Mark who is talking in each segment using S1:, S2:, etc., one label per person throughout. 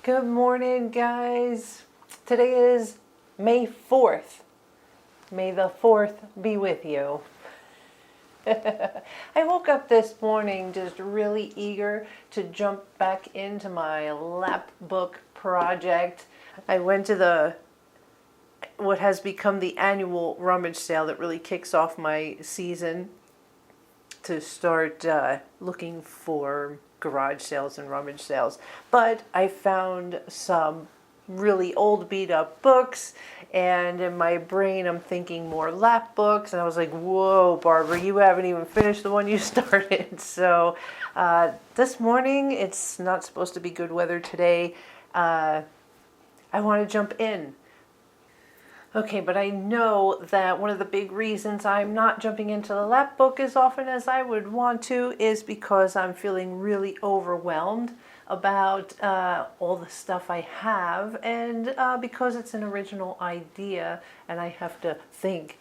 S1: Good morning, guys. Today is May 4th. May the 4th be with you. I woke up this morning just really eager to jump back into my Lapbook project. I went to what has become the annual rummage sale that really kicks off my season to start looking for garage sales and rummage sales. But I found some really old beat up books, and in my brain I'm thinking more lap books, and I was like, whoa, Barbara, you haven't even finished the one you started. So this morning, it's not supposed to be good weather today. I want to jump in. Okay, but I know that one of the big reasons I'm not jumping into the lap book as often as I would want to is because I'm feeling really overwhelmed about all the stuff I have, and because it's an original idea and I have to think.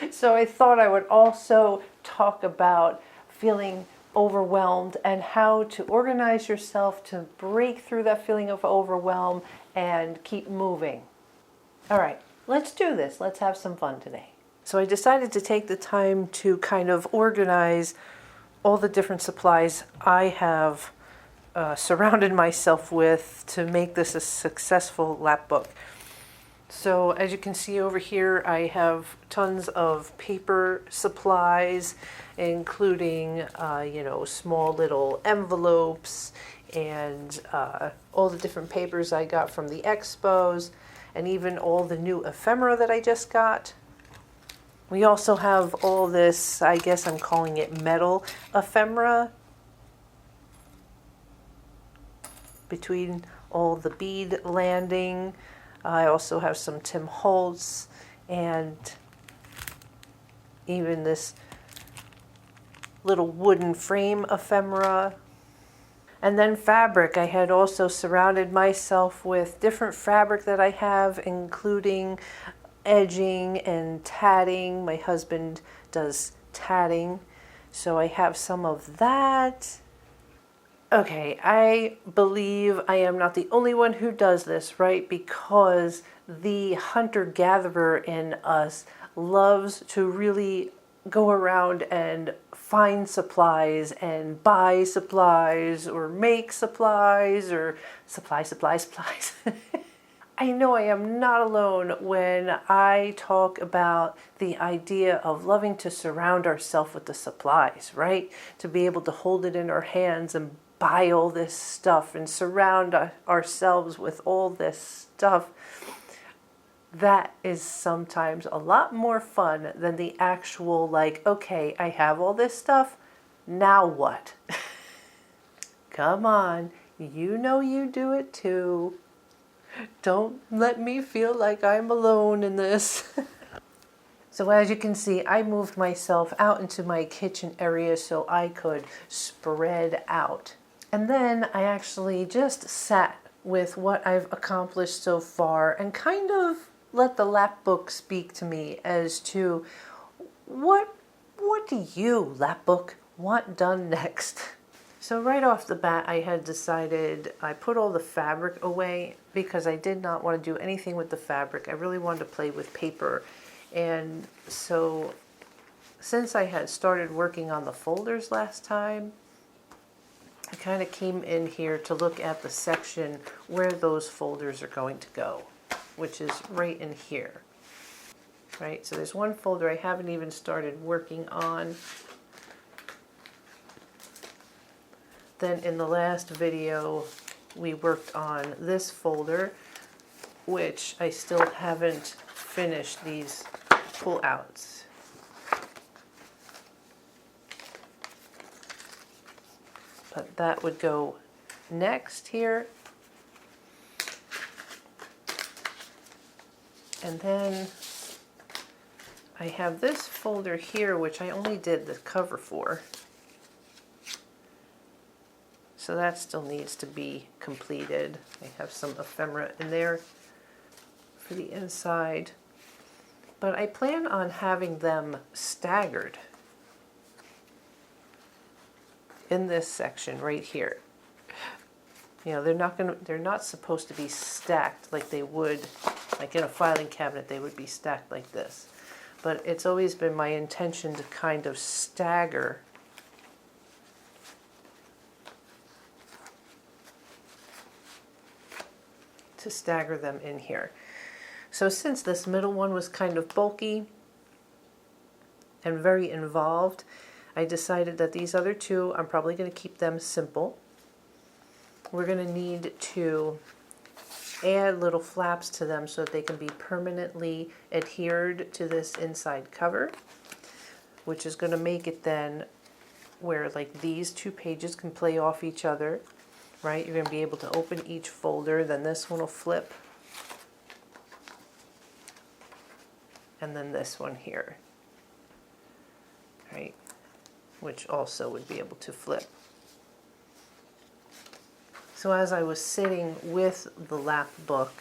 S1: So I thought I would also talk about feeling overwhelmed and how to organize yourself to break through that feeling of overwhelm and keep moving. All right, let's do this. Let's have some fun today. So I decided to take the time to kind of organize all the different supplies I have surrounded myself with to make this a successful lap book. So as you can see over here, I have tons of paper supplies, including small little envelopes and all the different papers I got from the expos, and even all the new ephemera that I just got. We also have all this, I guess I'm calling it metal ephemera, between all the bead landing. I also have some Tim Holtz and even this little wooden frame ephemera. And then fabric. I had also surrounded myself with different fabric that I have, including edging and tatting. My husband does tatting, so I have some of that. Okay, I believe I am not the only one who does this, right? Because the hunter-gatherer in us loves to really go around and find supplies and buy supplies or make supplies or supplies. I know I am not alone when I talk about the idea of loving to surround ourselves with the supplies, right? To be able to hold it in our hands and buy all this stuff and surround ourselves with all this stuff. That is sometimes a lot more fun than the actual, like, okay, I have all this stuff, now what? Come on, you know you do it too. Don't let me feel like I'm alone in this. So as you can see, I moved myself out into my kitchen area so I could spread out. And then I actually just sat with what I've accomplished so far and kind of let the lap book speak to me as to what do you, lap book, want done next? So right off the bat, I had decided I put all the fabric away because I did not want to do anything with the fabric. I really wanted to play with paper. And so since I had started working on the folders last time, I kind of came in here to look at the section where those folders are going to go, which is right in here. Right, so there's one folder I haven't even started working on. Then in the last video, we worked on this folder, which I still haven't finished these pull-outs. But that would go next here. And then I have this folder here, which I only did the cover for. So that still needs to be completed. I have some ephemera in there for the inside. But I plan on having them staggered in this section right here. You know, they're not supposed to be stacked like they would, like in a filing cabinet, they would be stacked like this. But it's always been my intention to kind of stagger them in here. So since this middle one was kind of bulky and very involved, I decided that these other two, I'm probably going to keep them simple. We're going to need to add little flaps to them so that they can be permanently adhered to this inside cover, which is going to make it then where like these two pages can play off each other, right? You're going to be able to open each folder, then this one will flip, and then this one here, right? Which also would be able to flip. So as I was sitting with the Lapbook,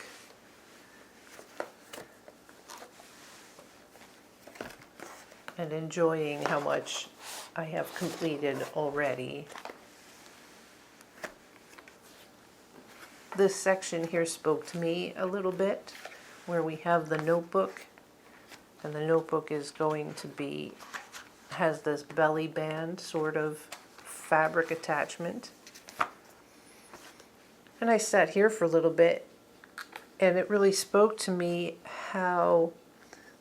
S1: and enjoying how much I have completed already, this section here spoke to me a little bit, where we have the notebook, and the notebook is going to be, has this belly band sort of fabric attachment. And I sat here for a little bit, and it really spoke to me how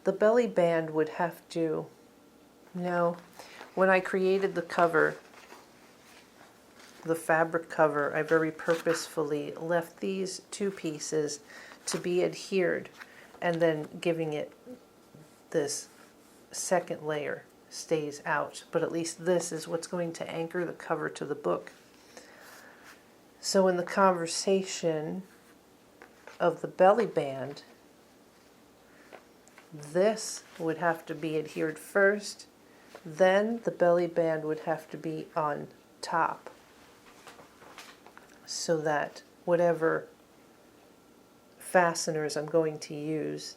S1: the belly band would have to, you know, when I created the cover, the fabric cover, I very purposefully left these two pieces to be adhered, and then giving it this second layer stays out. But at least this is what's going to anchor the cover to the book. So in the conversation of the belly band, this would have to be adhered first, then the belly band would have to be on top, so that whatever fasteners I'm going to use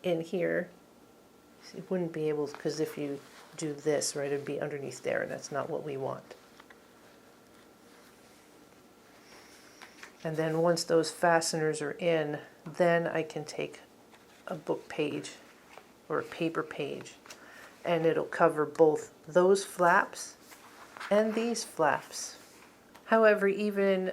S1: in here, it wouldn't be able, because if you do this, right, it'd be underneath there, and that's not what we want. And then once those fasteners are in, then I can take a book page or a paper page, and it'll cover both those flaps and these flaps. However, even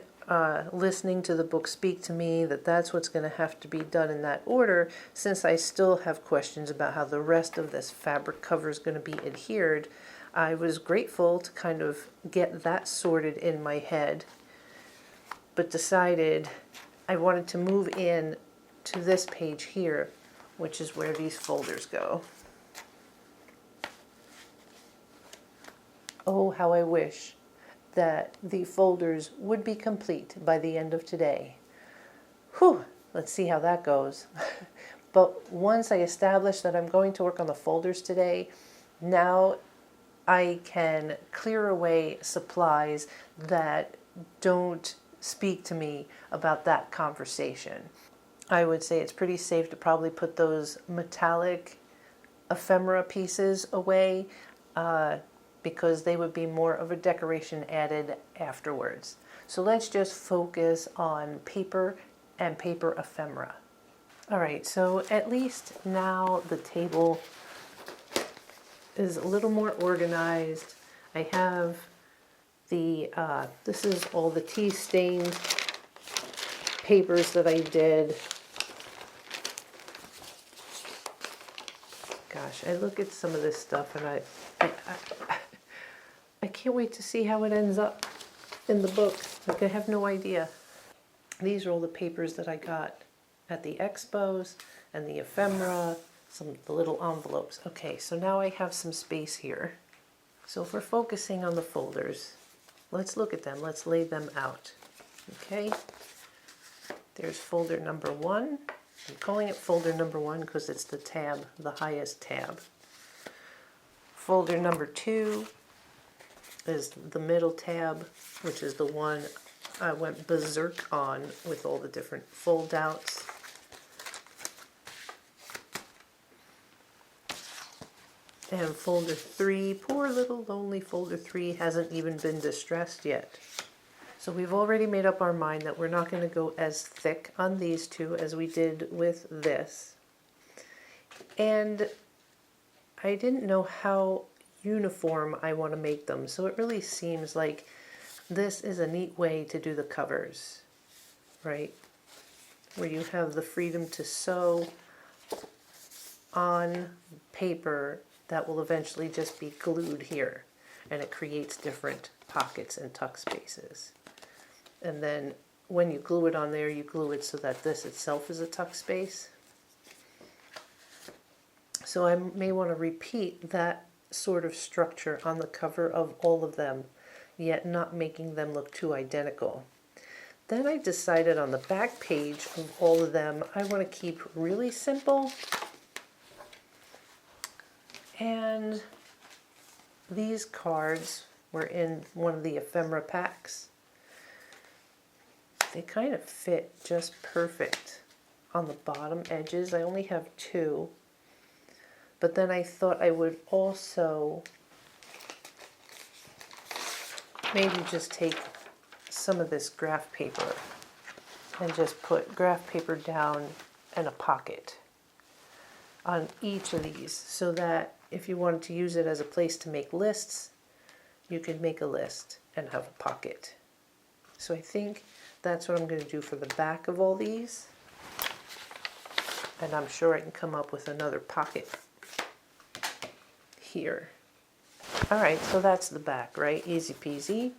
S1: listening to the book speak to me that that's what's going to have to be done in that order, since I still have questions about how the rest of this fabric cover is going to be adhered, I was grateful to kind of get that sorted in my head, but decided I wanted to move in to this page here, which is where these folders go. Oh, how I wish that the folders would be complete by the end of today. Whew, let's see how that goes. But once I establish that I'm going to work on the folders today, now I can clear away supplies that don't speak to me about that conversation. I would say it's pretty safe to probably put those metallic ephemera pieces away, because they would be more of a decoration added afterwards. So let's just focus on paper and paper ephemera. All right, so at least now the table is a little more organized. I have the, this is all the tea stained papers that I did. Gosh, I look at some of this stuff and I can't wait to see how it ends up in the book. Like, I have no idea. These are all the papers that I got at the expos, and the ephemera, some of the little envelopes. Okay, so now I have some space here. So if we're focusing on the folders, let's look at them. Let's lay them out. Okay, there's folder number 1. I'm calling it folder number 1 because it's the tab, the highest tab. Folder number 2 is the middle tab, which is the one I went berserk on with all the different fold outs. And folder 3, poor little lonely folder 3, hasn't even been distressed yet. So we've already made up our mind that we're not going to go as thick on these two as we did with this. And I didn't know how uniform I want to make them, so it really seems like this is a neat way to do the covers, right? Where you have the freedom to sew on paper that will eventually just be glued here, and it creates different pockets and tuck spaces. And then when you glue it on there, you glue it so that this itself is a tuck space. So I may want to repeat that sort of structure on the cover of all of them, yet not making them look too identical. Then I decided on the back page of all of them, I want to keep really simple. And these cards were in one of the ephemera packs. They kind of fit just perfect on the bottom edges. I only have two. But then I thought I would also maybe just take some of this graph paper and just put graph paper down and a pocket on each of these, so that if you wanted to use it as a place to make lists, you could make a list and have a pocket. So I think that's what I'm going to do for the back of all these. And I'm sure I can come up with another pocket here. All right, so that's the back, right? Easy peasy.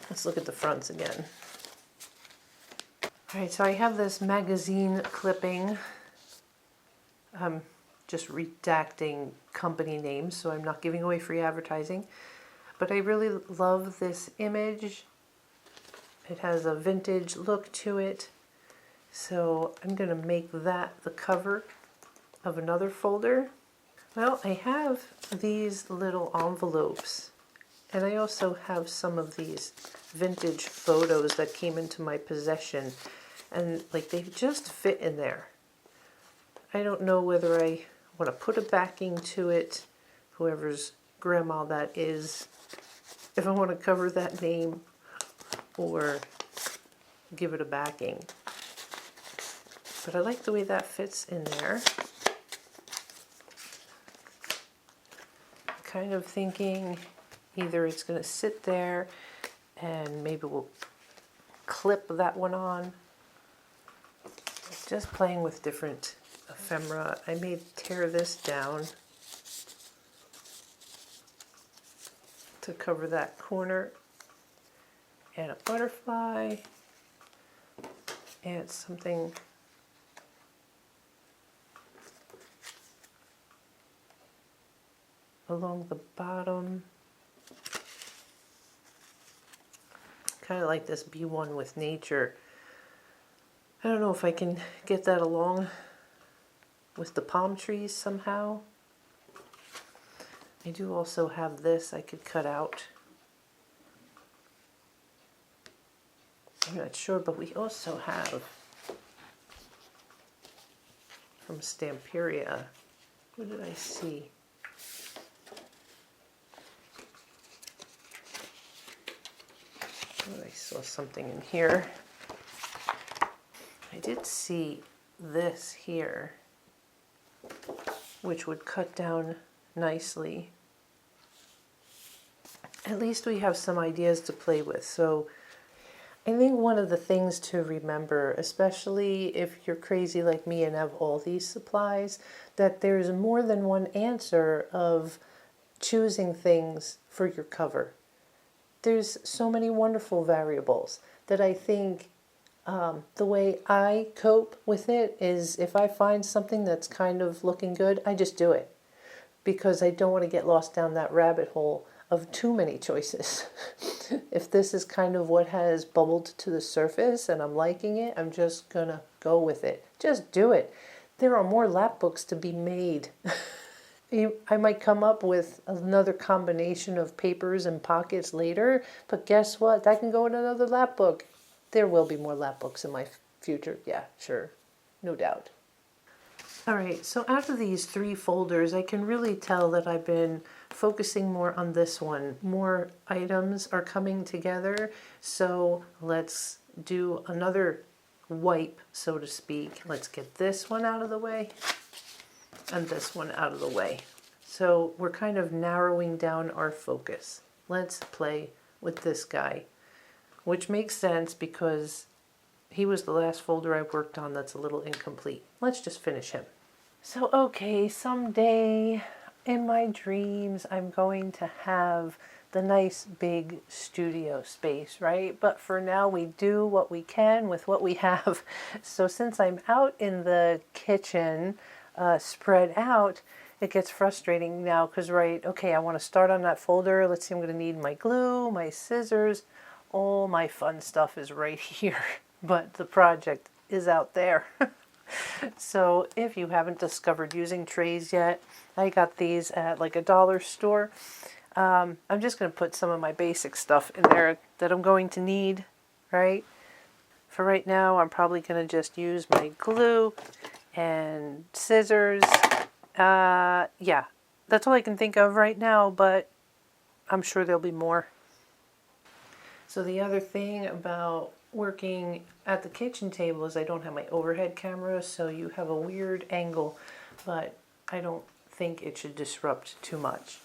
S1: Let's look at the fronts again. All right, so I have this magazine clipping. I'm just redacting company names, so I'm not giving away free advertising. But I really love this image. It has a vintage look to it. So I'm going to make that the cover of another folder. Well, I have these little envelopes, and I also have some of these vintage photos that came into my possession, and like they just fit in there. I don't know whether I want to put a backing to it, whoever's grandma that is, if I want to cover that name, or give it a backing. But I like the way that fits in there. Kind of thinking either it's going to sit there and maybe we'll clip that one on. Just playing with different ephemera. I may tear this down to cover that corner, and a butterfly, and something along the bottom. Kind of like this Be One with Nature. I don't know if I can get that along with the palm trees somehow. I do also have this I could cut out. I'm not sure, but we also have from Stamperia. What did I see? Oh, I saw something in here. I did see this here, which would cut down nicely. At least we have some ideas to play with. So I think one of the things to remember, especially if you're crazy like me and have all these supplies, that there's more than one answer of choosing things for your cover. There's so many wonderful variables that I think the way I cope with it is if I find something that's kind of looking good, I just do it, because I don't want to get lost down that rabbit hole of too many choices. If this is kind of what has bubbled to the surface and I'm liking it, I'm just gonna go with it. Just do it. There are more lapbooks to be made. I might come up with another combination of papers and pockets later, but guess what? That can go in another lapbook. There will be more lapbooks in my future. Yeah, sure. No doubt. All right, so out of these 3 folders, I can really tell that I've been focusing more on this one. More items are coming together, so let's do another wipe, so to speak. Let's get this one out of the way and this one out of the way. So we're kind of narrowing down our focus. Let's play with this guy, which makes sense because he was the last folder I worked on that's a little incomplete. Let's just finish him. So, okay, someday in my dreams, I'm going to have the nice big studio space, right? But for now, we do what we can with what we have. So since I'm out in the kitchen, spread out, it gets frustrating now because, right, okay, I want to start on that folder. Let's see, I'm going to need my glue, my scissors. All my fun stuff is right here, but the project is out there. So if you haven't discovered using trays yet, I got these at like a dollar store. I'm just going to put some of my basic stuff in there that I'm going to need, right? For right now, I'm probably going to just use my glue and scissors. Yeah, that's all I can think of right now, but I'm sure there'll be more. So the other thing about working at the kitchen table is I don't have my overhead camera, so you have a weird angle, but I don't think it should disrupt too much.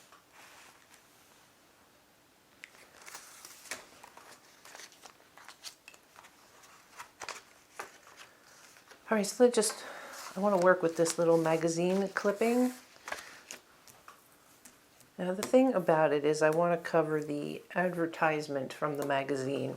S1: All right, so I want to work with this little magazine clipping. Now the thing about it is I want to cover the advertisement from the magazine.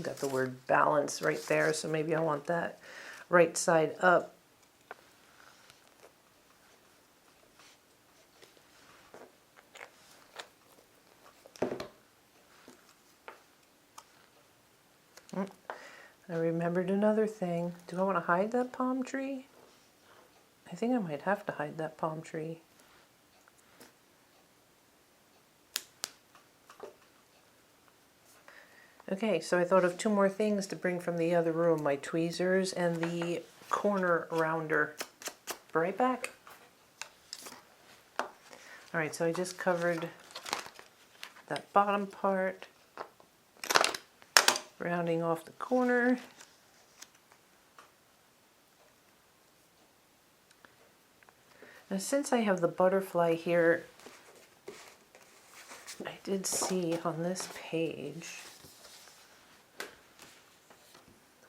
S1: Got the word balance right there, so maybe I want that right side up. I remembered another thing. Do I want to hide that palm tree? I think I might have to hide that palm tree. Okay, so I thought of two more things to bring from the other room. My tweezers and the corner rounder. Be right back. All right, so I just covered that bottom part, rounding off the corner. Now since I have the butterfly here, I did see on this page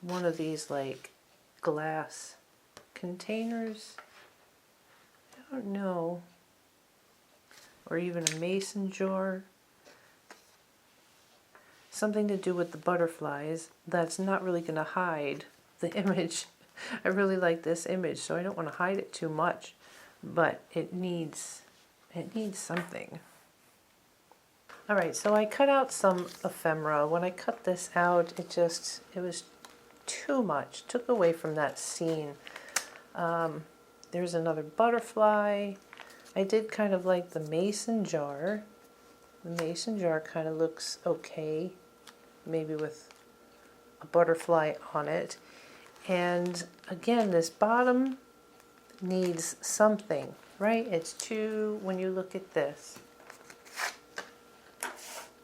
S1: one of these like glass containers. I don't know. Or even a mason jar. Something to do with the butterflies that's not really going to hide the image. I really like this image, so I don't want to hide it too much, but it needs something. All right, so I cut out some ephemera. When I cut this out, it was too much, took away from that scene. There's another butterfly. I did kind of like the mason jar. The mason jar kind of looks okay, maybe with a butterfly on it. And again, this bottom needs something, right? It's too, when you look at this,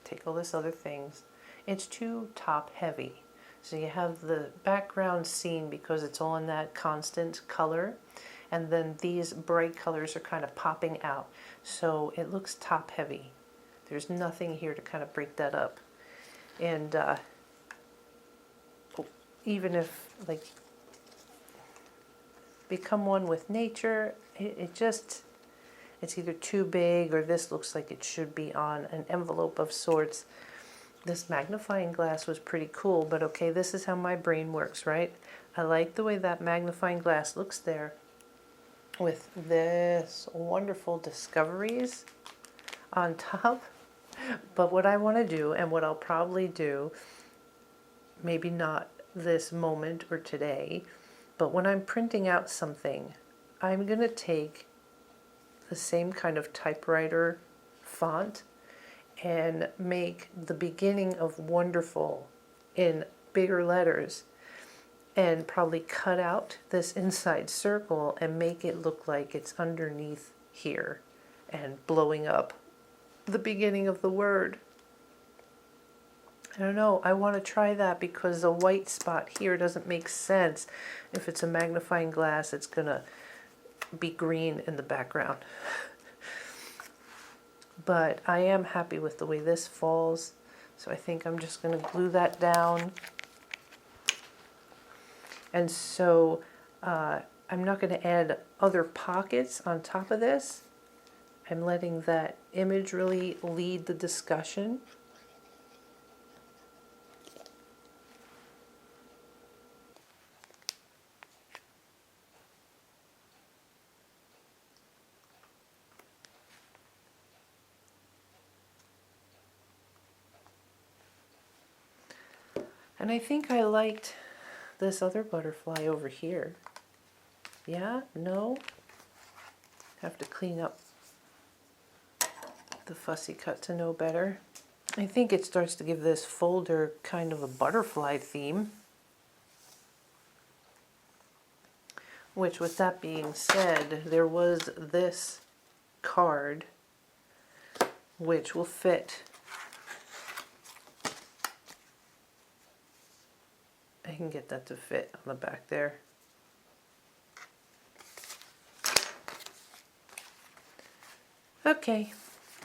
S1: take all this other things, it's too top heavy. So you have the background scene because it's all in that constant color, and then these bright colors are kind of popping out. So it looks top heavy. There's nothing here to kind of break that up. And even if, like, become one with nature, it's either too big or this looks like it should be on an envelope of sorts. This magnifying glass was pretty cool, but okay, this is how my brain works, right? I like the way that magnifying glass looks there with this wonderful discoveries on top. But what I want to do, and what I'll probably do, maybe not this moment or today, but when I'm printing out something, I'm going to take the same kind of typewriter font and make the beginning of wonderful in bigger letters and probably cut out this inside circle and make it look like it's underneath here and blowing up the beginning of the word. I don't know, I want to try that because the white spot here doesn't make sense. If it's a magnifying glass, it's gonna be green in the background. But I am happy with the way this falls, so I think I'm just going to glue that down. And so I'm not going to add other pockets on top of this. I'm letting that image really lead the discussion. And I think I liked this other butterfly over here. Yeah? No? Have to clean up the fussy cut to know better. I think it starts to give this folder kind of a butterfly theme. Which, with that being said, there was this card which will fit. I can get that to fit on the back there. Okay,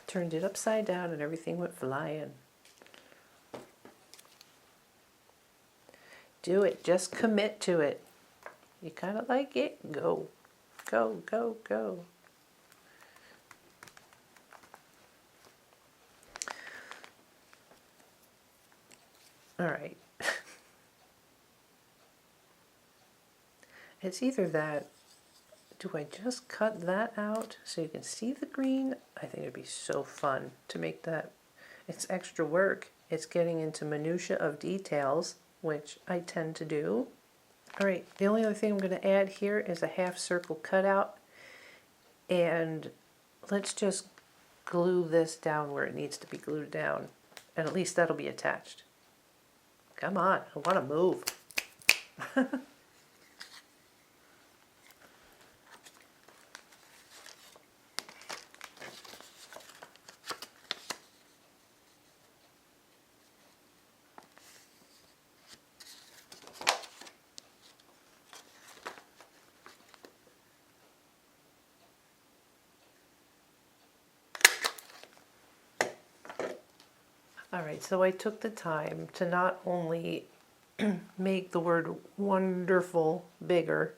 S1: turned it upside down and everything went flying. Do it, just commit to it. You kind of like it? Go, go, go, go. All right. It's either that, do I just cut that out so you can see the green? I think it'd be so fun to make that. It's extra work. It's getting into minutia of details, which I tend to do. All right, the only other thing I'm going to add here is a half circle cutout. And let's just glue this down where it needs to be glued down. And at least that'll be attached. Come on, I want to move. Alright, so I took the time to not only make the word wonderful bigger,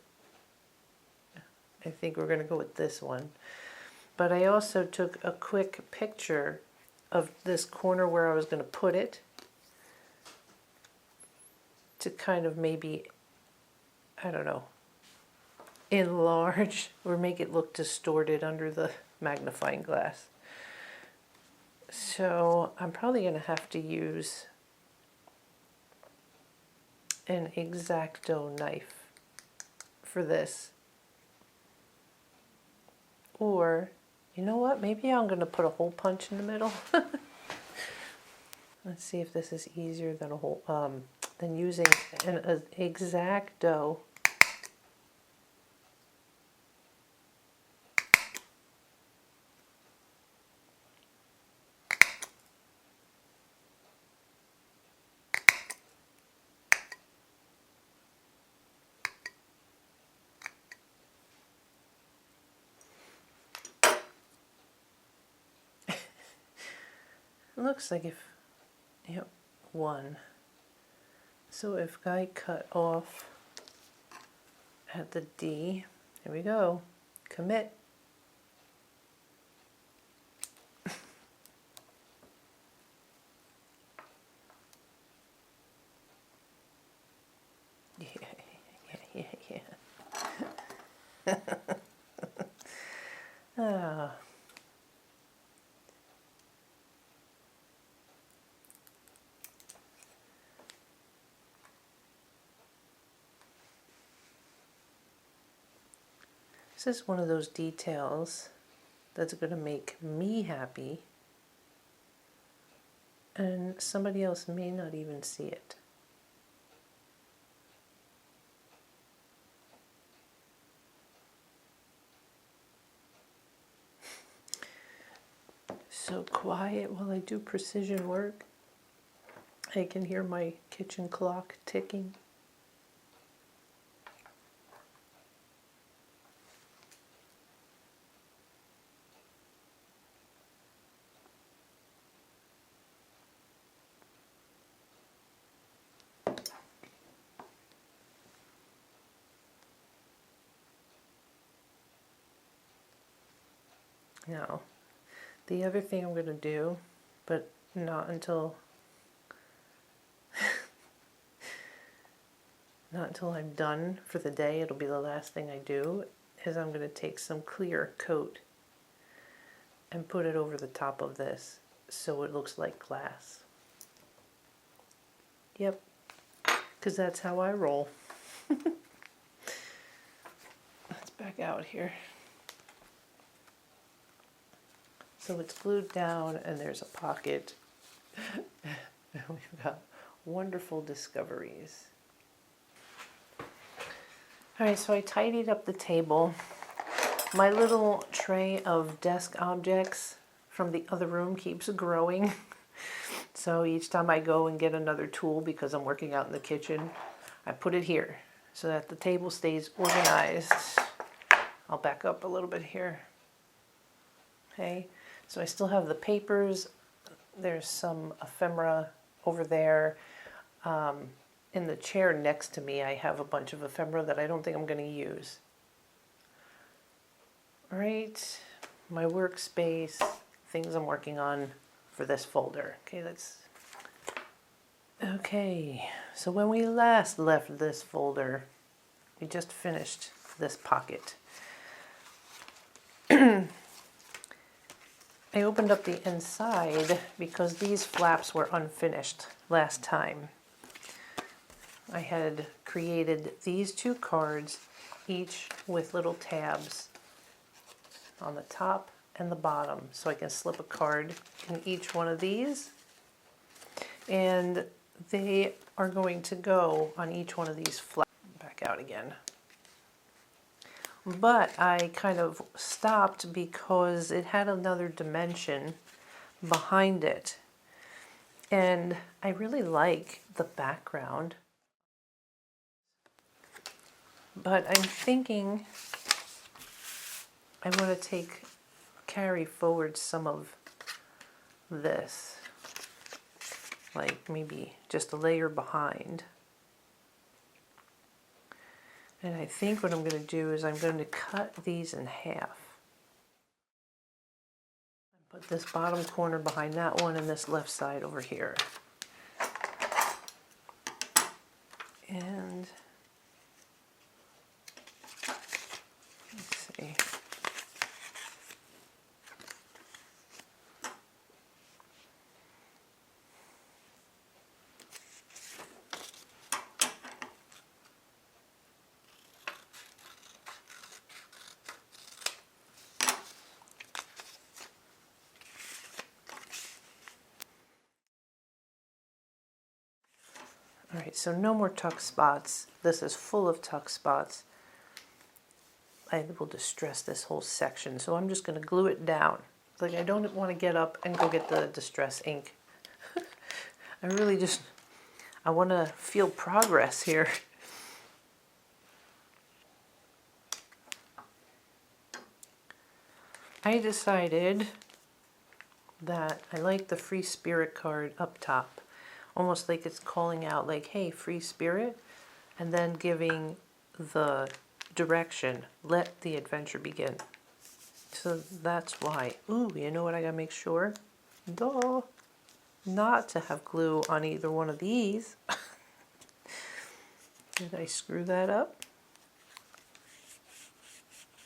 S1: I think we're going to go with this one, but I also took a quick picture of this corner where I was going to put it to kind of maybe, I don't know, enlarge or make it look distorted under the magnifying glass. So I'm probably going to have to use an X-Acto knife for this. Or, you know what, maybe I'm going to put a hole punch in the middle. Let's see if this is easier than a hole, than using an X-Acto. Looks like if, yep, one. So if I cut off at the D, here we go, commit. Yeah. Ah. This is one of those details that's going to make me happy, and somebody else may not even see it. so quiet while I do precision work. I can hear my kitchen clock ticking. Now, the other thing I'm going to do, but not until I'm done for the day, it'll be the last thing I do, is I'm going to take some clear coat and put it over the top of this so it looks like glass. Yep, because that's how I roll. Let's back out here. So it's glued down and there's a pocket. And we've got wonderful discoveries. All right, so I tidied up the table. My little tray of desk objects from the other room keeps growing. So each time I go and get another tool, because I'm working out in the kitchen, I put it here so that the table stays organized. I'll back up a little bit here. Okay, so I still have the papers. There's some ephemera over there. In the chair next to me, I have a bunch of ephemera that I don't think I'm going to use. All right, my workspace, things I'm working on for this folder. Okay, so when we last left this folder, we just finished this pocket. I opened up the inside because these flaps were unfinished last time. I had created these two cards, each with little tabs on the top and the bottom, so I can slip a card in each one of these, and they are going to go on each one of these flaps. Back out again. But I kind of stopped because it had another dimension behind it, and I really like the background. But I'm thinking I want to carry forward some of this, like maybe just a layer behind. And I think what I'm going to do is I'm going to cut these in half. Put this bottom corner behind that one and this left side over here. And let's see. All right, so no more tuck spots. This is full of tuck spots. I will distress this whole section, so I'm just going to glue it down. Like, I don't want to get up and go get the distress ink. I want to feel progress here. I decided that I like the free spirit card up top. Almost like it's calling out like, hey, free spirit, and then giving the direction, let the adventure begin. So that's why. Ooh, you know what I gotta make sure? Duh, not to have glue on either one of these. Did I screw that up?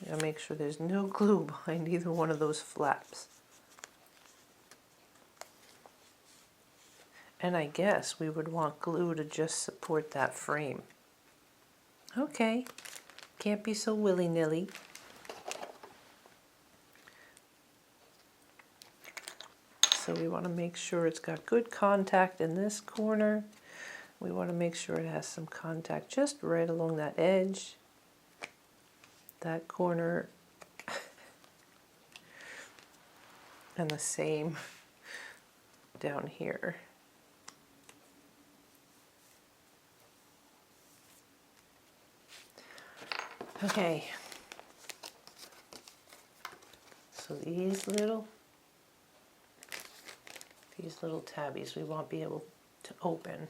S1: I gotta make sure there's no glue behind either one of those flaps. And I guess we would want glue to just support that frame. Okay, can't be so willy-nilly. So we want to make sure it's got good contact in this corner. We want to make sure it has some contact just right along that edge. That corner. And the same down here. Okay. So these little tabbies we won't be able to open.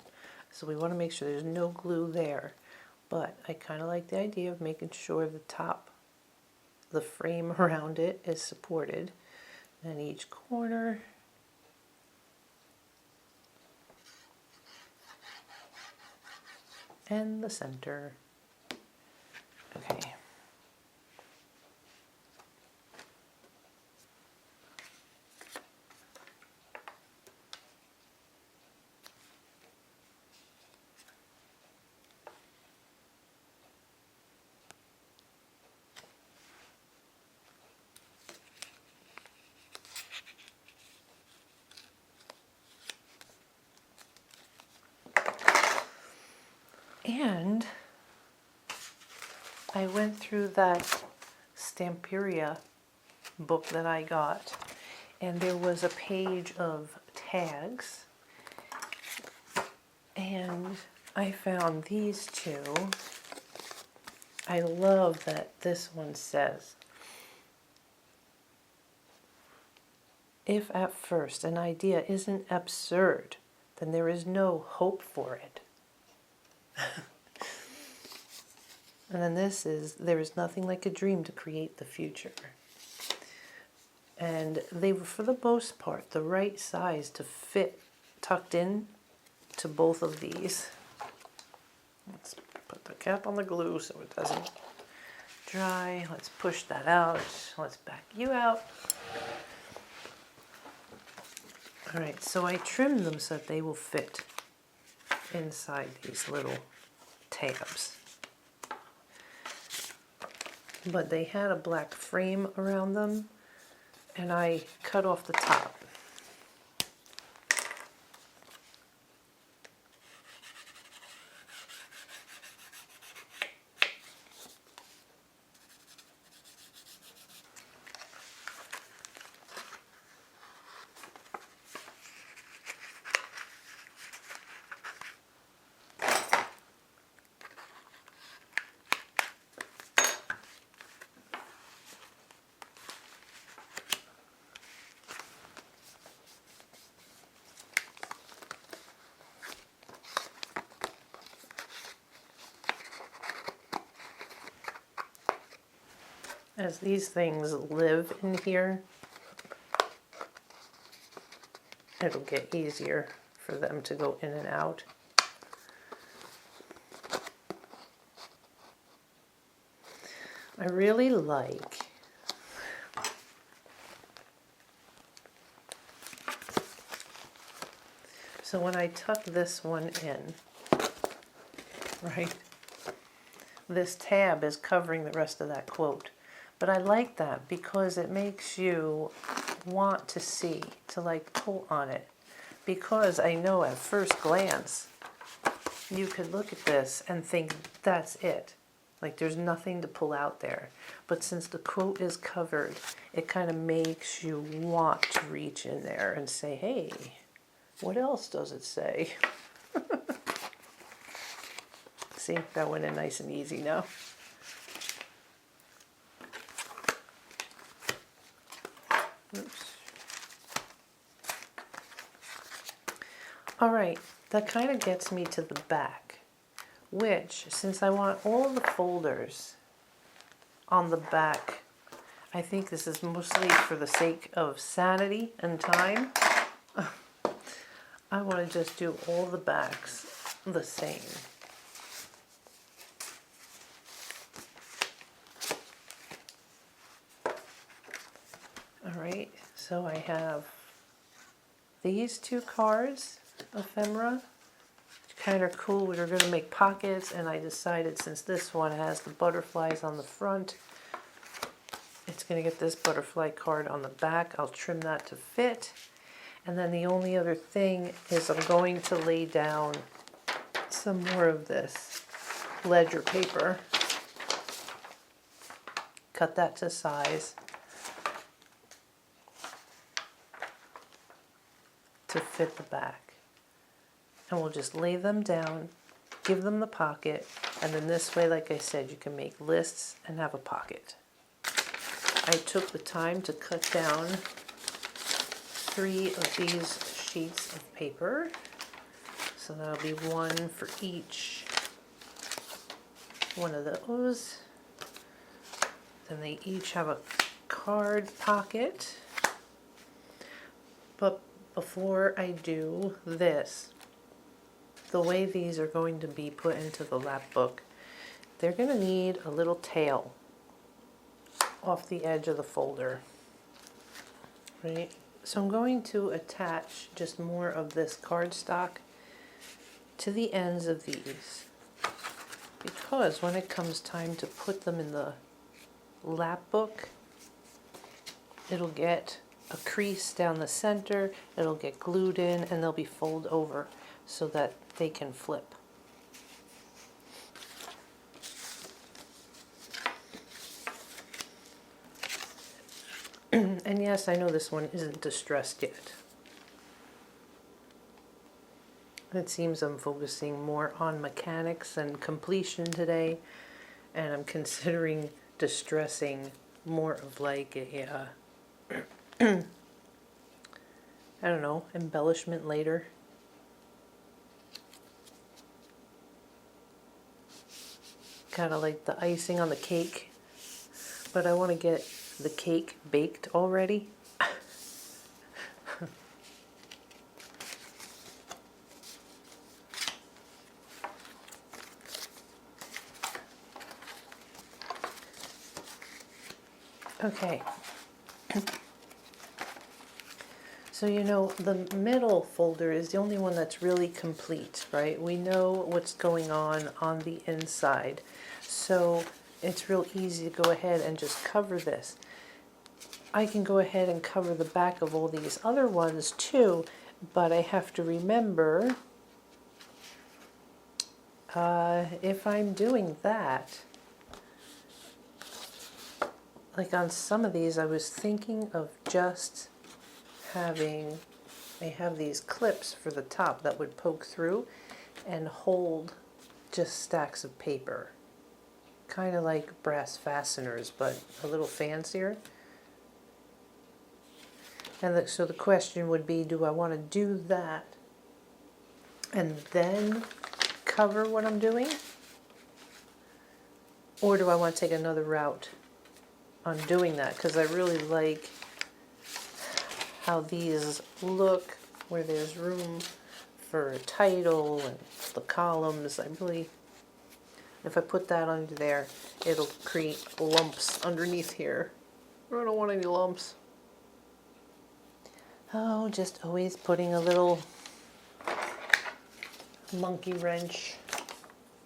S1: So we want to make sure there's no glue there. But I kind of like the idea of making sure the top, the frame around it is supported. And each corner. And the center. Okay. And I went through that Stamperia book that I got, and there was a page of tags, and I found these two. I love that this one says, if at first an idea isn't absurd, then there is no hope for it. And then this is, there is nothing like a dream to create the future. And they were, for the most part, the right size to fit tucked in to both of these. Let's put the cap on the glue so it doesn't dry. Let's push that out. Let's back you out. All right, so I trimmed them so that they will fit inside these little tabs. But they had a black frame around them, and I cut off the top. As these things live in here, it'll get easier for them to go in and out. I really like so when I tuck this one in, right, this tab is covering the rest of that quote. But I like that because it makes you want to see, to like pull on it. Because I know at first glance, you could look at this and think that's it. Like there's nothing to pull out there. But since the quote is covered, it kind of makes you want to reach in there and say, hey, what else does it say? See, that went in nice and easy now. Oops. All right, that kind of gets me to the back, which, since I want all the folders on the back, I think this is mostly for the sake of sanity and time. I want to just do all the backs the same. All right, so I have these two cards, ephemera, which kind of cool. We were going to make pockets, and I decided since this one has the butterflies on the front, it's going to get this butterfly card on the back. I'll trim that to fit. And then the only other thing is I'm going to lay down some more of this ledger paper. Cut that to size. to fit the back. And we'll just lay them down, give them the pocket, and then this way, like I said, you can make lists and have a pocket. I took the time to cut down 3 of these sheets of paper. So that'll be 1 for each one of those. Then they each have a card pocket. But before I do this, the way these are going to be put into the Lapbook, they're going to need a little tail off the edge of the folder, right? So I'm going to attach just more of this cardstock to the ends of these, because when it comes time to put them in the Lapbook, it'll get a crease down the center, it'll get glued in, and they'll be folded over so that they can flip. And yes, I know this one isn't distressed yet. It seems I'm focusing more on mechanics and completion today, and I'm considering distressing more of like a, I don't know, embellishment later. Kind of like the icing on the cake, but I want to get the cake baked already. Okay. So you know, the middle folder is the only one that's really complete, right? We know what's going on the inside. So it's real easy to go ahead and just cover this. I can go ahead and cover the back of all these other ones too, but I have to remember if I'm doing that, like on some of these I was thinking of just having, they have these clips for the top that would poke through and hold just stacks of paper. Kind of like brass fasteners, but a little fancier. And so the question would be, do I want to do that and then cover what I'm doing? Or do I want to take another route on doing that? Because I really like how these look, where there's room for a title and the columns. I really, if I put that under there, it'll create lumps underneath here. I don't want any lumps. Oh, just always putting a little monkey wrench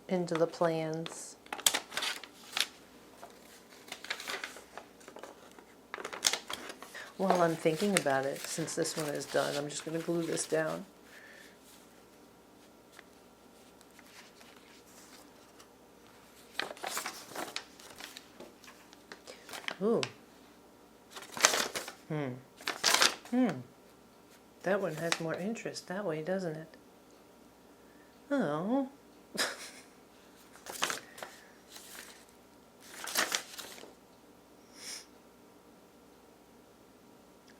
S1: into the plans. While I'm thinking about it, since this one is done, I'm just going to glue this down. Ooh. That one has more interest that way, doesn't it? Oh.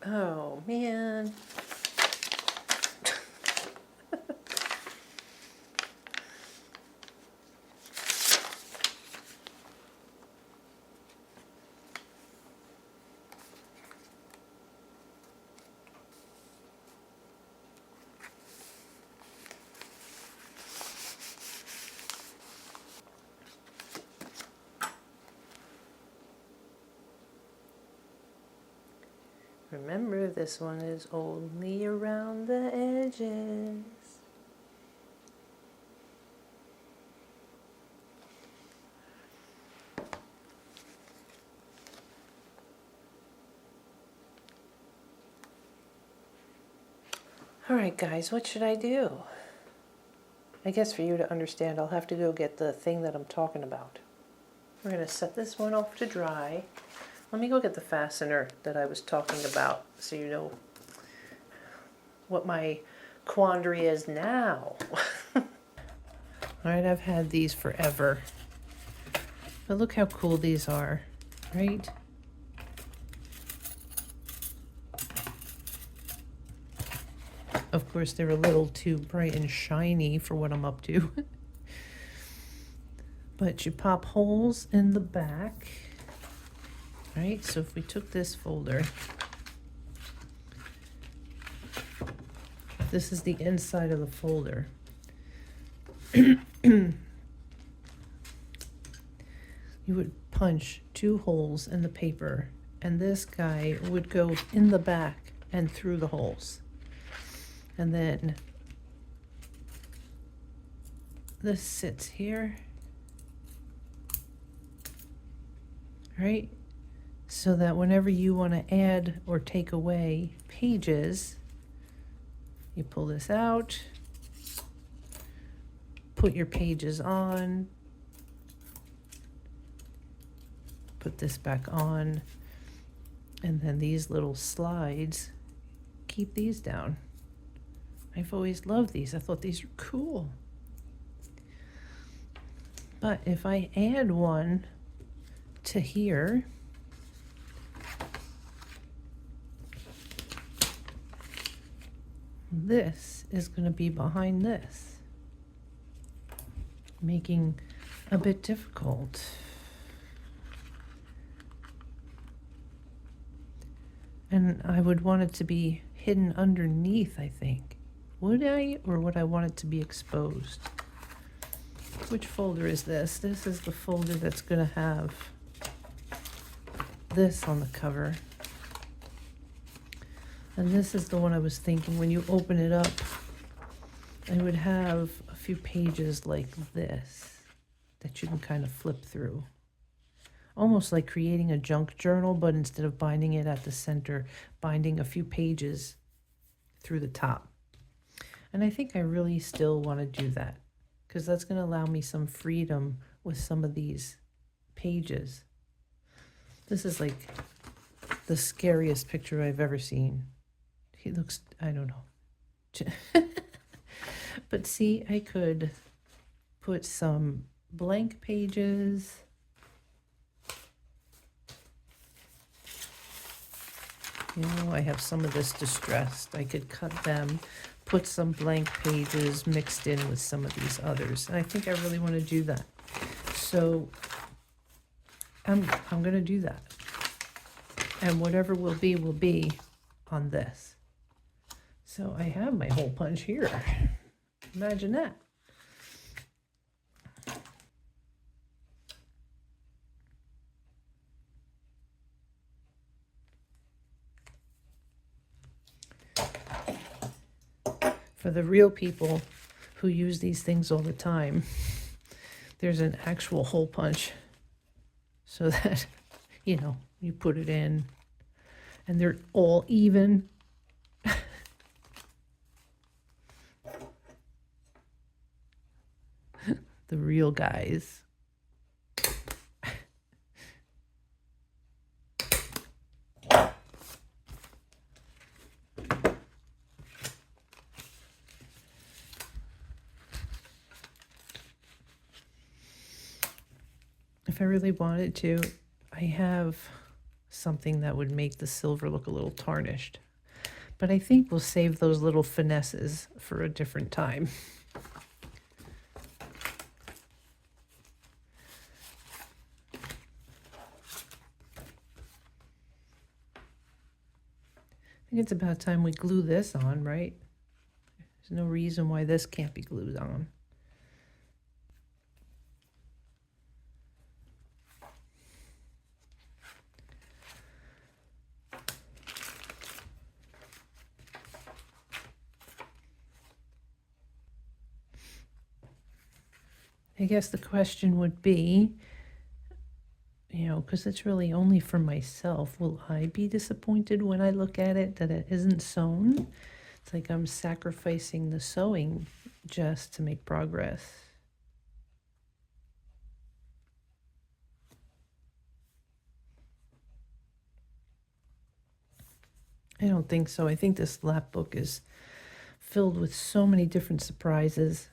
S1: Oh, man. Remember, this one is only around the edges. All right, guys, what should I do? I guess for you to understand, I'll have to go get the thing that I'm talking about. We're going to set this one off to dry. Let me go get the fastener that I was talking about so you know what my quandary is now. All right, I've had these forever. But look how cool these are, right? Of course, they're a little too bright and shiny for what I'm up to. But you pop holes in the back, right? So if we took this folder, this is the inside of the folder. You would punch 2 holes in the paper, and this guy would go in the back and through the holes. And then this sits here, right? So that whenever you want to add or take away pages, you pull this out, put your pages on, put this back on, and then these little slides keep these down. I've always loved these. I thought these were cool. But if I add one to here, this is going to be behind this, making a bit difficult. And I would want it to be hidden underneath, I think. Would I, or would I want it to be exposed? Which folder is this? This is the folder that's going to have this on the cover. And this is the one I was thinking when you open it up, I would have a few pages like this that you can kind of flip through. Almost like creating a junk journal, but instead of binding it at the center, binding a few pages through the top. And I think I really still want to do that because that's going to allow me some freedom with some of these pages. This is like the scariest picture I've ever seen. He looks, I don't know. But see, I could put some blank pages. You know, I have some of this distressed. I could cut them, put some blank pages mixed in with some of these others. And I think I really want to do that. So I'm going to do that. And whatever will be on this. So I have my hole punch here. Imagine that. For the real people who use these things all the time, there's an actual hole punch so that, you know, you put it in and they're all even. The real guys. If I really wanted to, I have something that would make the silver look a little tarnished. But I think we'll save those little finesses for a different time. I think it's about time we glue this on, right? There's no reason why this can't be glued on. I guess the question would be, you know, because it's really only for myself, will I be disappointed when I look at it that it isn't sewn? It's like I'm sacrificing the sewing just to make progress. I don't think so. I think this Lapbook is filled with so many different surprises.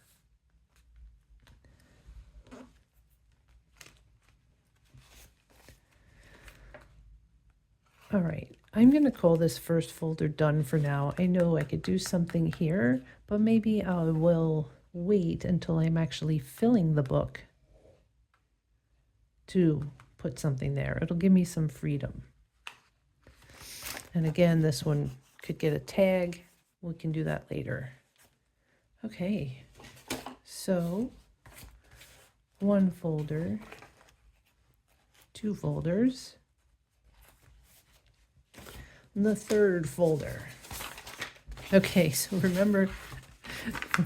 S1: All right, I'm going to call this first folder done for now. I know I could do something here, but maybe I will wait until I'm actually filling the book to put something there. It'll give me some freedom. And again, this one could get a tag. We can do that later. Okay, so one folder, two folders, the third folder. Okay, so remember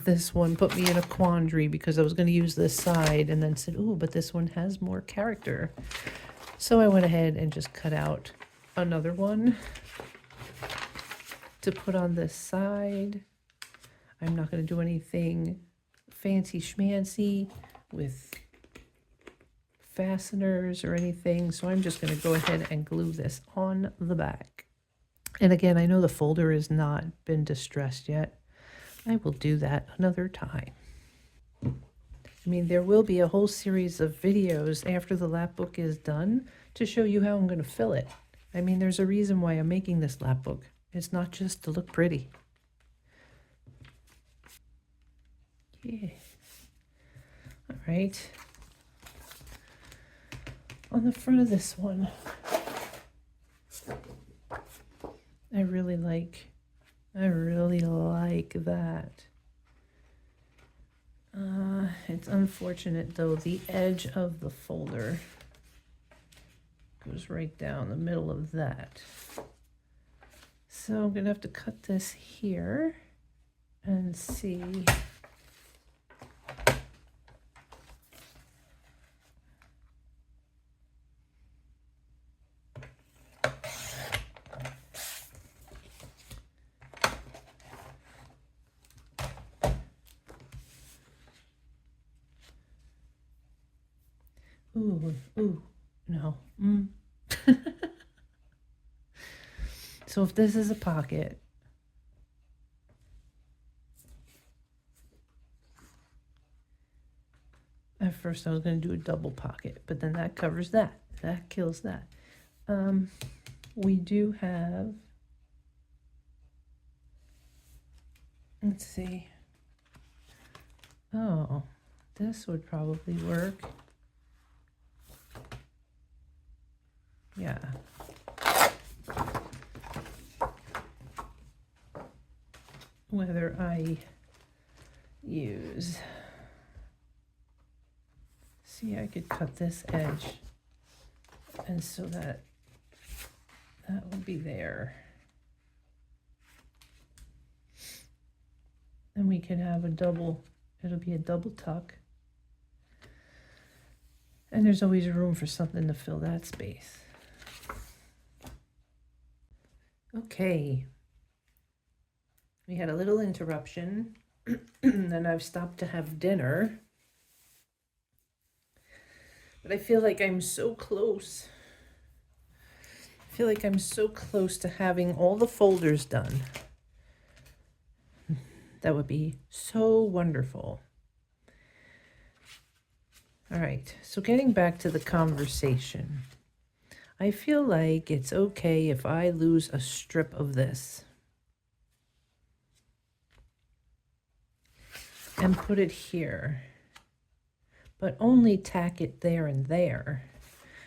S1: this one put me in a quandary because I was going to use this side and then said, oh, but this one has more character. So I went ahead and just cut out another one to put on this side. I'm not going to do anything fancy schmancy with fasteners or anything, so I'm just going to go ahead and glue this on the back. And again, I know the folder has not been distressed yet. I will do that another time. I mean, there will be a whole series of videos after the Lapbook is done to show you how I'm going to fill it. I mean, there's a reason why I'm making this Lapbook. It's not just to look pretty. Yeah. All right. On the front of this one, I really like that. It's unfortunate though, the edge of the folder goes right down the middle of that. So I'm gonna have to cut this here and see. Ooh, no. So if this is a pocket, at first I was going to do a double pocket, but then that covers that. That kills that. We do have, let's see. Oh, this would probably work. Yeah. Whether I use, see, I could cut this edge, and so that would be there. And we could have a double, it'll be a double tuck. And there's always room for something to fill that space. Okay. We had a little interruption, and I've stopped to have dinner. But I feel like I'm so close. I feel like I'm so close to having all the folders done. That would be so wonderful. All right, so getting back to the conversation. I feel like it's okay if I lose a strip of this and put it here, but only tack it there and there.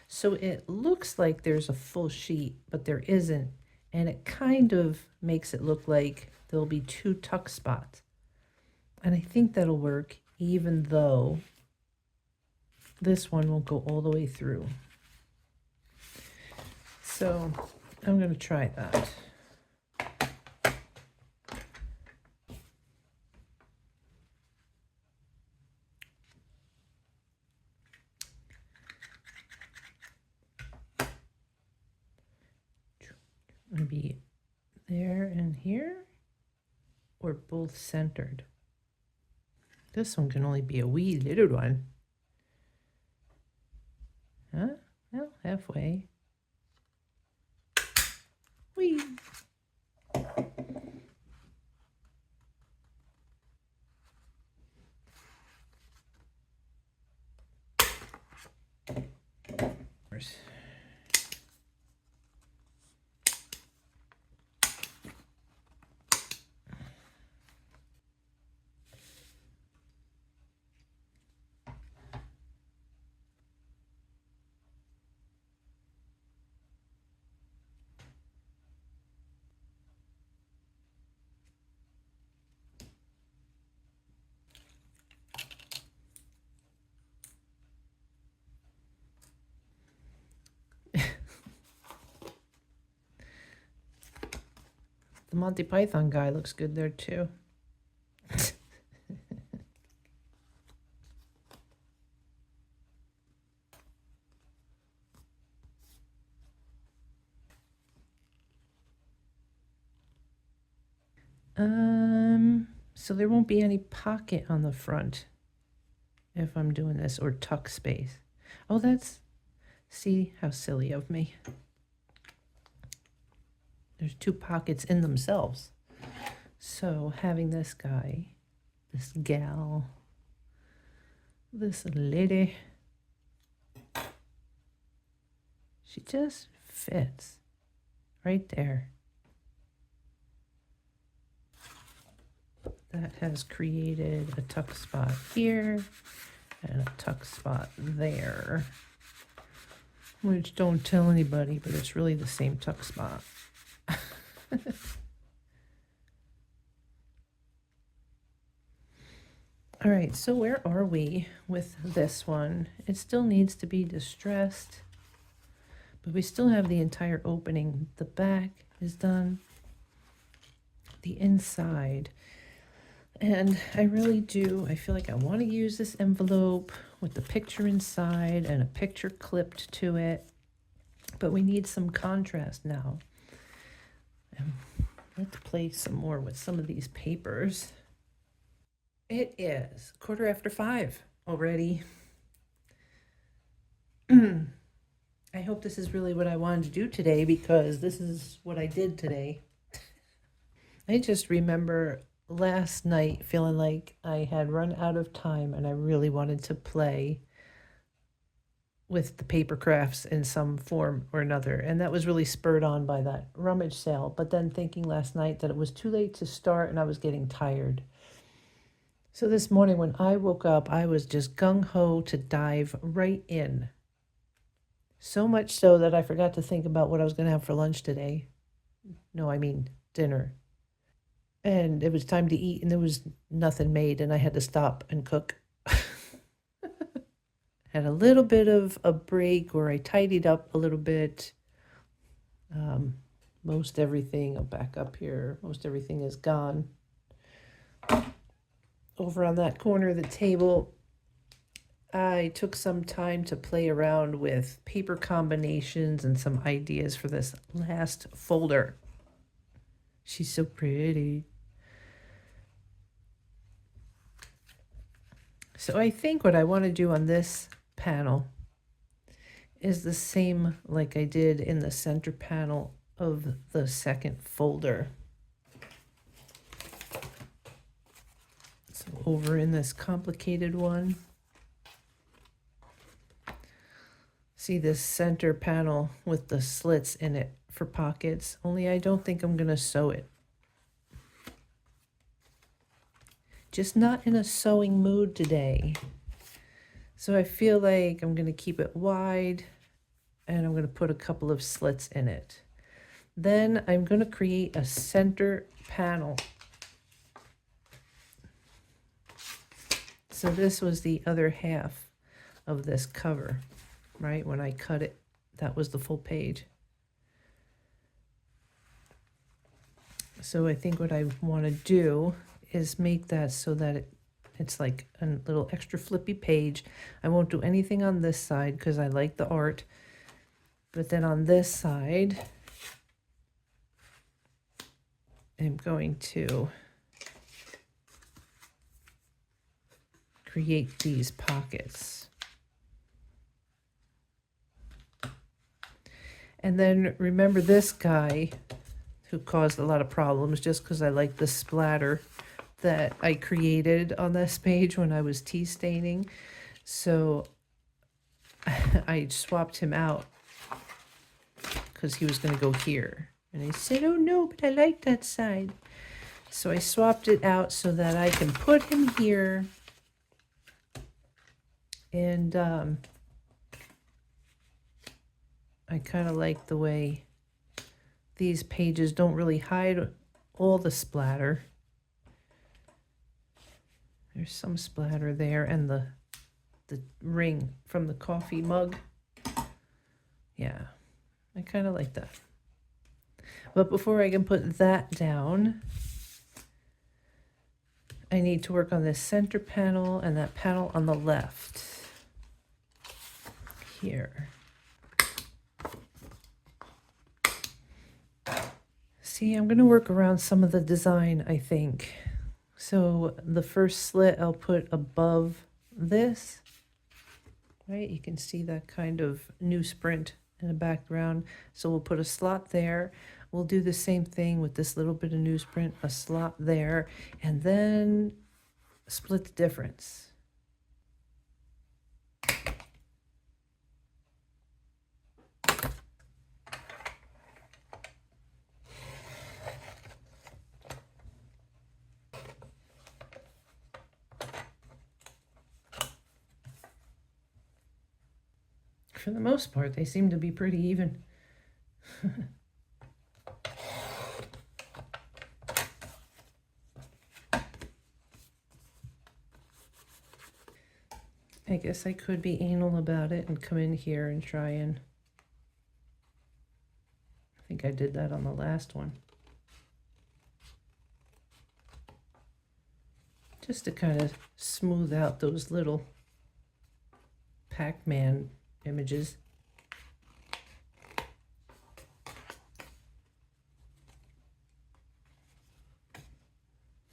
S1: So it looks like there's a full sheet, but there isn't. And it kind of makes it look like there'll be two tuck spots. And I think that'll work, even though this one won't go all the way through. So I'm going to try that. Maybe there and here, or both centered. This one can only be a wee little one. Huh? Well, halfway. Whee! The Monty Python guy looks good there too. So there won't be any pocket on the front if I'm doing this, or tuck space. Oh, see how silly of me. There's two pockets in themselves. So having this guy, this gal, this lady, she just fits right there. That has created a tuck spot here and a tuck spot there, which don't tell anybody, but it's really the same tuck spot. All right, so where are we with this one? It still needs to be distressed, but we still have the entire opening. The back is done, the inside. And I really do, I feel like I want to use this envelope with the picture inside and a picture clipped to it, but we need some contrast now. I have to play some more with some of these papers. It is 5:15 already. I hope this is really what I wanted to do today, because this is what I did today. I just remember last night feeling like I had run out of time and I really wanted to play with the paper crafts in some form or another. And that was really spurred on by that rummage sale. But then thinking last night that it was too late to start and I was getting tired. So this morning when I woke up, I was just gung-ho to dive right in. So much so that I forgot to think about what I was going to have for lunch today. No, I mean dinner. And it was time to eat, and there was nothing made, and I had to stop and cook. Had a little bit of a break where I tidied up a little bit. Most everything, I'll back up here, most everything is gone. Over on that corner of the table, I took some time to play around with paper combinations and some ideas for this last folder. She's so pretty. So I think what I want to do on this panel is the same like I did in the center panel of the second folder. So over in this complicated one, see this center panel with the slits in it for pockets, only I don't think I'm going to sew it. Just not in a sewing mood today. So I feel like I'm going to keep it wide and I'm going to put a couple of slits in it. Then I'm going to create a center panel. So this was the other half of this cover, right? When I cut it, that was the full page. So I think what I want to do is make that so that it's like a little extra flippy page. I won't do anything on this side because I like the art. But then on this side, I'm going to create these pockets. And then remember this guy who caused a lot of problems just because I like the splatter that I created on this page when I was tea staining. So I swapped him out because he was going to go here. And I said, oh no, but I like that side. So I swapped it out so that I can put him here. And I kind of like the way these pages don't really hide all the splatter. There's some splatter there, and the ring from the coffee mug. Yeah, I kind of like that. But before I can put that down, I need to work on this center panel and that panel on the left here. See, I'm going to work around some of the design, I think. So the first slit I'll put above this, right? You can see that kind of newsprint in the background. So we'll put a slot there. We'll do the same thing with this little bit of newsprint, a slot there, and then split the difference. For the most part, they seem to be pretty even. I guess I could be anal about it and come in here and try and... I think I did that on the last one. Just to kind of smooth out those little Pac-Man images.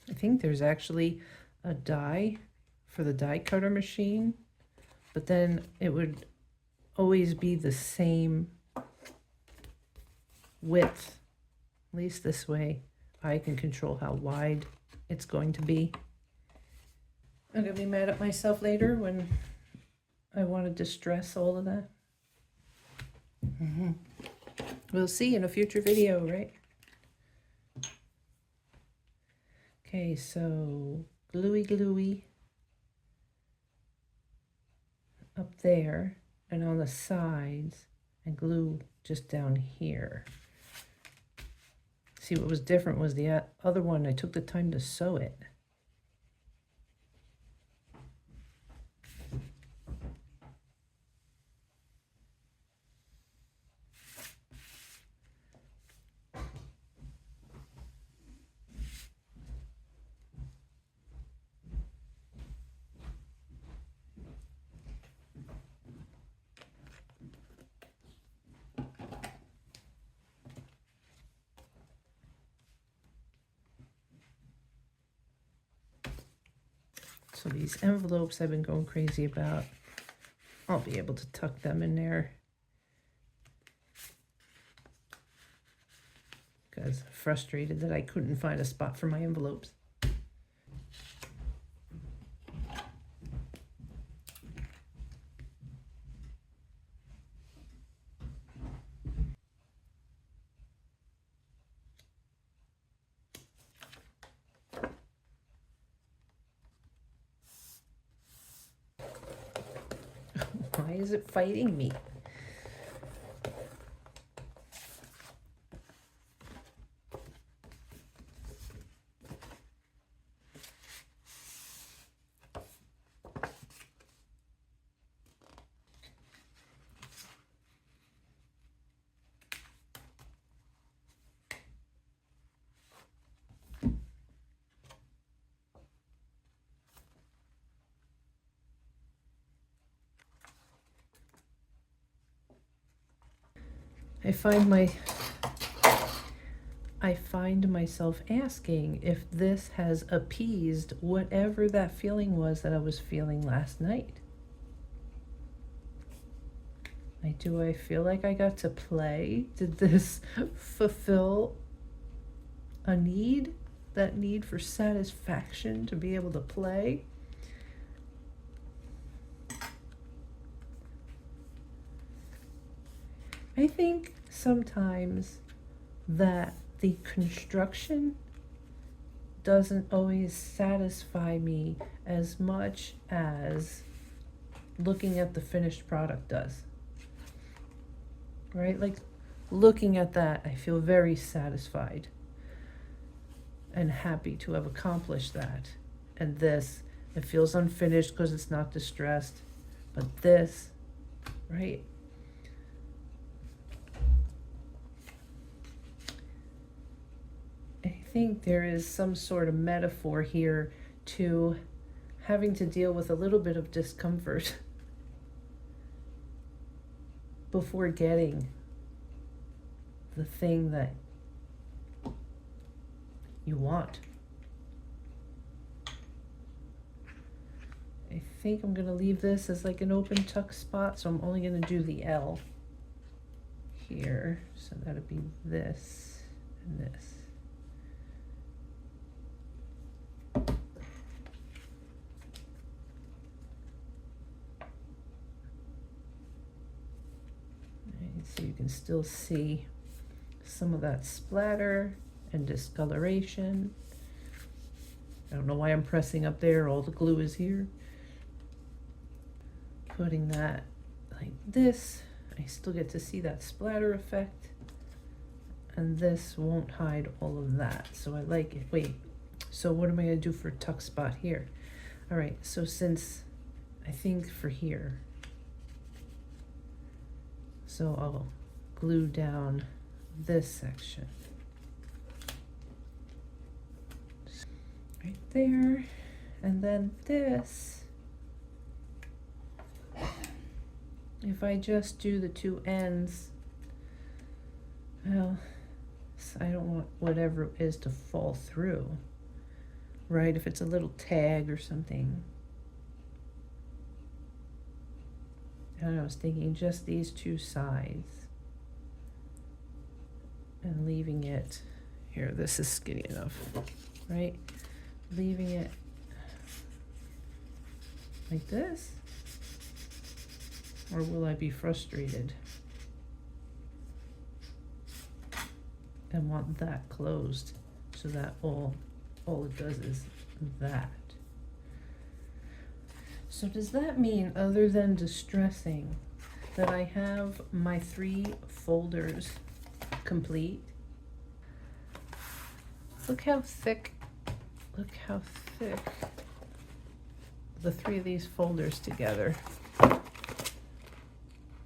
S1: I think there's actually a die for the die cutter machine, but then it would always be the same width. At least this way I can control how wide it's going to be. I'm gonna be mad at myself later when I want to distress all of that. We'll see in a future video, right? Okay, so gluey up there and on the sides, and glue just down here. See, what was different was the other one, I took the time to sew it. So these envelopes I've been going crazy about, I'll be able to tuck them in there. Because I'm frustrated that I couldn't find a spot for my envelopes. Why is it fighting me? I find myself asking if this has appeased whatever that feeling was that I was feeling last night. Do I feel like I got to play? Did this fulfill a need? That need for satisfaction to be able to play? I think sometimes that the construction doesn't always satisfy me as much as looking at the finished product does. Right? Like looking at that, I feel very satisfied and happy to have accomplished that. And this, it feels unfinished because it's not distressed. But this, right? think there is some sort of metaphor here to having to deal with a little bit of discomfort before getting the thing that you want. I think I'm going to leave this as like an open tuck spot, so I'm only going to do the L here. So that'll be this and this. So you can still see some of that splatter and discoloration. I don't know why I'm pressing up there, all the glue is here. Putting that like this, I still get to see that splatter effect. And this won't hide all of that, so I like it. Wait, so what am I gonna do for tuck spot here? All right, so since I think for here, so I'll glue down this section right there, and then this, if I just do the two ends, well, I don't want whatever it is to fall through, right? If it's a little tag or something. I was thinking just these two sides and leaving it here. This is skinny enough, right? Leaving it like this, or will I be frustrated and want that closed so that all it does is that? So does that mean, other than distressing, that I have my 3 folders complete? Look how thick the 3 of these folders together.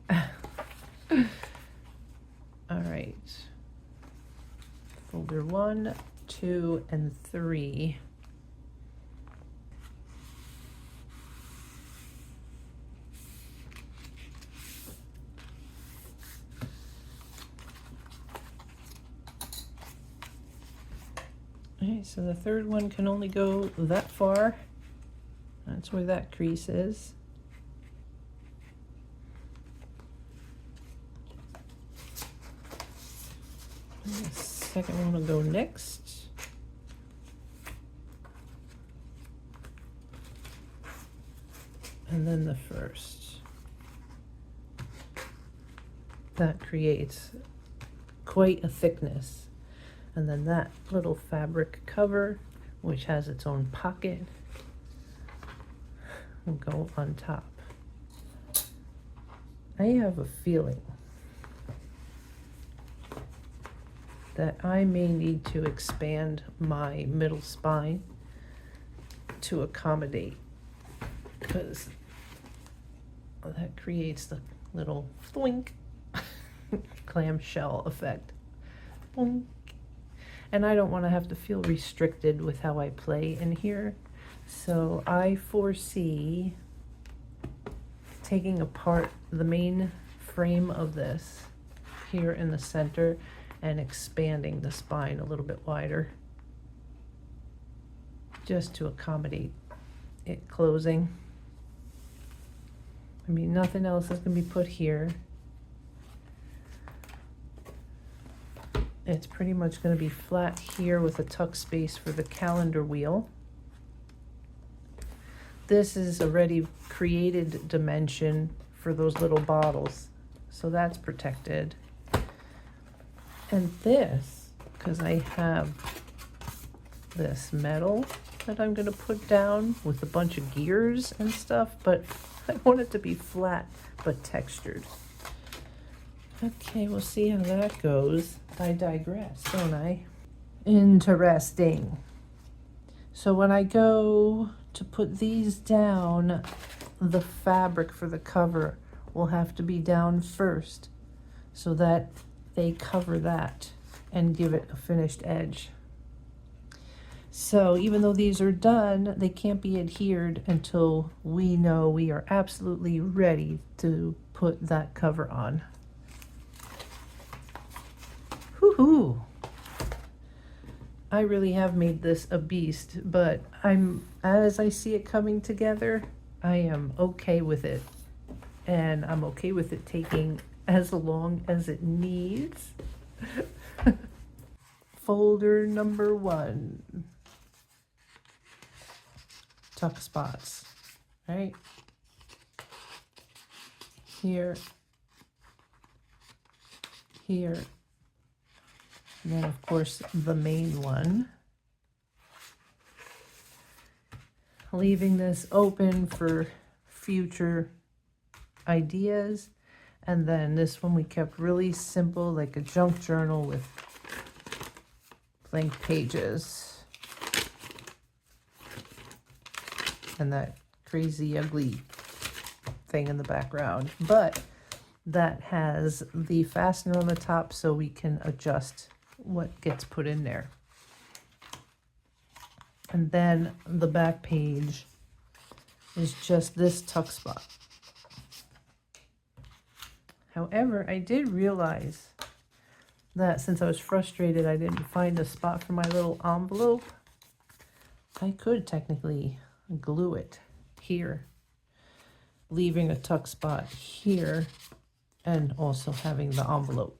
S1: All right. Folder 1, 2, and 3. Okay, so the third one can only go that far. That's where that crease is. And the second one will go next. And then the first. That creates quite a thickness. And then that little fabric cover, which has its own pocket, will go on top. I have a feeling that I may need to expand my middle spine to accommodate, because that creates the little boink clamshell effect. Boink. And I don't want to have to feel restricted with how I play in here. So I foresee taking apart the main frame of this here in the center and expanding the spine a little bit wider, just to accommodate it closing. I mean, nothing else is going to be put here. It's pretty much going to be flat here with a tuck space for the calendar wheel. This is already created dimension for those little bottles, so that's protected. And this, because I have this metal that I'm going to put down with a bunch of gears and stuff, but I want it to be flat but textured. Okay, we'll see how that goes. I digress, don't I? Interesting. So when I go to put these down, the fabric for the cover will have to be down first so that they cover that and give it a finished edge. So even though these are done, they can't be adhered until we know we are absolutely ready to put that cover on. Woohoo! I really have made this a beast, but as I see it coming together, I am okay with it. And I'm okay with it taking as long as it needs. Folder number 1. Tuck spots, right? Here, here, and then of course the main one. Leaving this open for future ideas. And then this one we kept really simple, like a junk journal with blank pages. And that crazy ugly thing in the background. But that has the fastener on the top so we can adjust what gets put in there. And then the back page is just this tuck spot. However, I did realize that since I was frustrated I didn't find a spot for my little envelope, I could technically glue it here, leaving a tuck spot here and also having the envelope.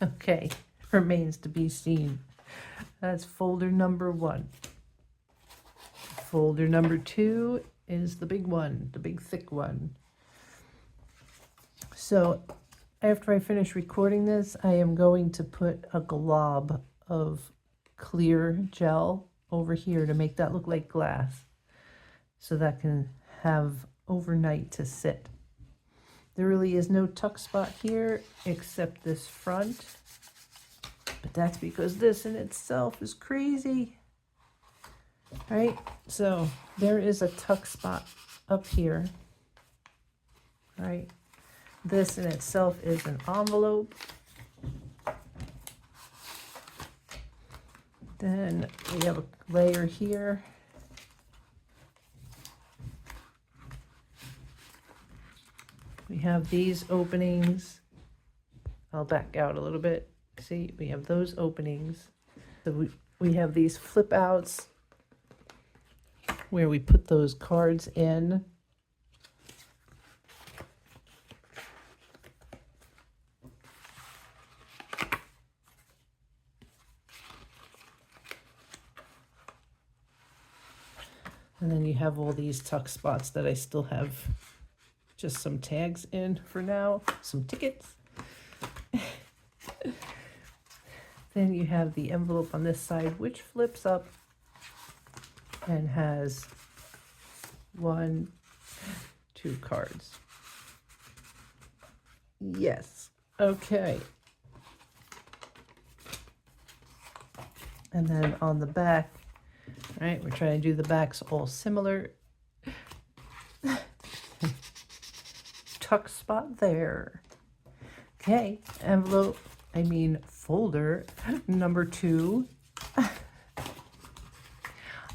S1: Okay, remains to be seen. That's folder number 1. Folder number 2 is the big one, the big thick one. So after I finish recording this, I am going to put a glob of clear gel over here to make that look like glass, so that can have overnight to sit. There really is no tuck spot here except this front, but that's because this in itself is crazy, right? So there is a tuck spot up here, right? This in itself is an envelope. Then we have a layer here. We have these openings. I'll back out a little bit. See, we have those openings. So we have these flip outs where we put those cards in. And then you have all these tuck spots that I still have just some tags in for now, some tickets. Then you have the envelope on this side, which flips up and has 1, 2 cards. Yes, okay. And then on the back, right, we're trying to do the backs all similar. Tuck spot there. Okay, envelope, folder number 2.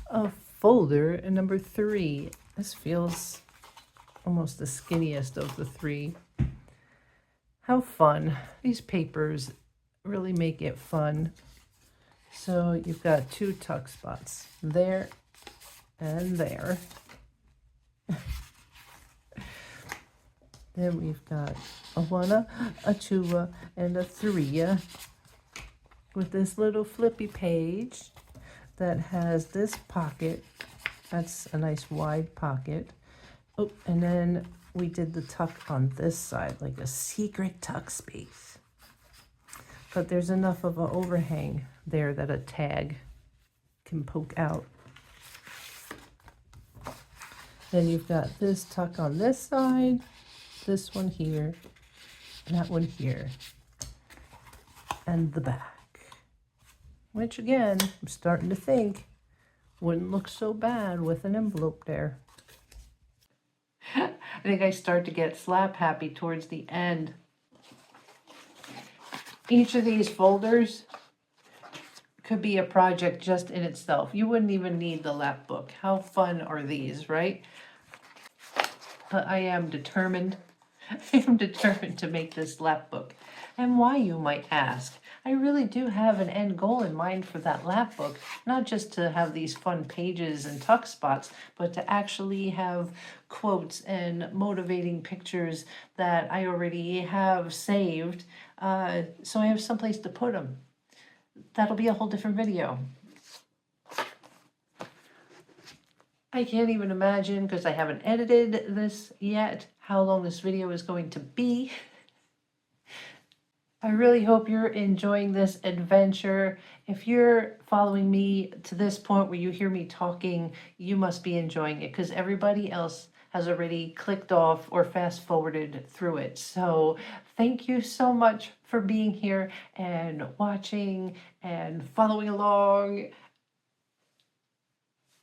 S1: A folder number 3. This feels almost the skinniest of the 3. How fun. These papers really make it fun. So you've got 2 tuck spots there and there. Then we've got a 1, a 2, and a 3 with this little flippy page that has this pocket. That's a nice wide pocket. Oh, and then we did the tuck on this side, like a secret tuck space. But there's enough of an overhang there that a tag can poke out. Then you've got this tuck on this side, this one here, and that one here, and the back. Which again, I'm starting to think wouldn't look so bad with an envelope there. I think I start to get slap happy towards the end. Each of these folders could be a project just in itself. You wouldn't even need the Lapbook. How fun are these, right? But I am determined. I am determined to make this Lapbook. And why, you might ask? I really do have an end goal in mind for that Lapbook, not just to have these fun pages and tuck spots, but to actually have quotes and motivating pictures that I already have saved, so I have someplace to put them. That'll be a whole different video. I can't even imagine, because I haven't edited this yet, how long this video is going to be. I really hope you're enjoying this adventure. If you're following me to this point where you hear me talking, you must be enjoying it, because everybody else has already clicked off or fast forwarded through it. So thank you so much for being here and watching and following along.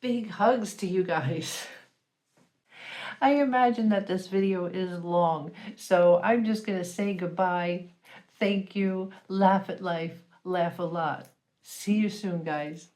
S1: Big hugs to you guys. I imagine that this video is long, so I'm just gonna say goodbye. Thank you. Laugh at life. Laugh a lot. See you soon, guys.